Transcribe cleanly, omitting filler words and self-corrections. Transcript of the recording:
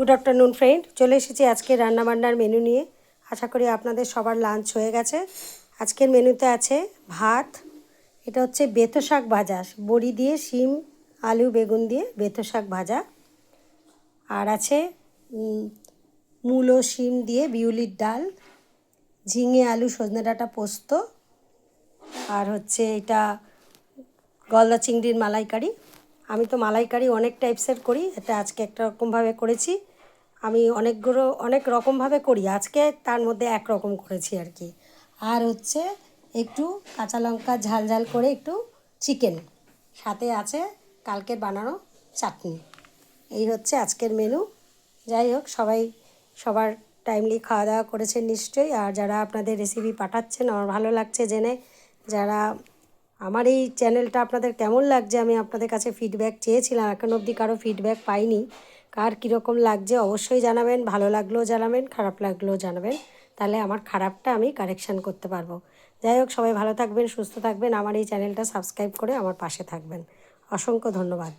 Good afternoon friend, চলে এসেছি আজকে রান্নাবান্নার মেনু নিয়ে। আশা করি আপনাদের সবার লাঞ্চ হয়ে গেছে। আজকের মেনুতে আছে ভাত, এটা হচ্ছে বেথো শাক ভাজা, বড়ি দিয়ে শিম আলু বেগুন দিয়ে বেথো শাক ভাজা, আর আছে মূলো শিম দিয়ে বিউলির ডাল, ঝিঙে আলু সজনে ডাঁটা পোস্ত, আর হচ্ছে এটা গলদা চিংড়ির মালাইকারি। আমি তো মালাইকারি অনেক টাইপসের করি, এটা আজকে একটা রকমভাবে করেছি। আমি অনেক রকমভাবে করি, আজকে তার মধ্যে এক রকম করেছি আর কি। আর হচ্ছে একটু কাঁচা লঙ্কা ঝাল ঝাল করে একটু চিকেন, সাথে আছে কালকের বানানো চাটনি। এই হচ্ছে আজকের মেনু। যাই হোক, সবাই সবার টাইমলি খাওয়া দাওয়া করেছেন নিশ্চয়ই। আর যারা আপনাদের রেসিপি পাঠাচ্ছেন আমার ভালো লাগছে জেনে। যারা আমার এই চ্যানেলটা আপনাদের কেমন লাগছে, আমি আপনাদের কাছে ফিডব্যাক চেয়েছিলাম, এখন অবধি কারো ফিডব্যাক পাইনি। কার কীরকম লাগছে অবশ্যই জানাবেন, ভালো লাগলেও জানাবেন, খারাপ লাগলেও জানাবেন, তাহলে আমার খারাপটা আমি কারেকশান করতে পারবো। যাই হোক, সবাই ভালো থাকবেন, সুস্থ থাকবেন, আমার এই চ্যানেলটা সাবস্ক্রাইব করে আমার পাশে থাকবেন। অসংখ্য ধন্যবাদ।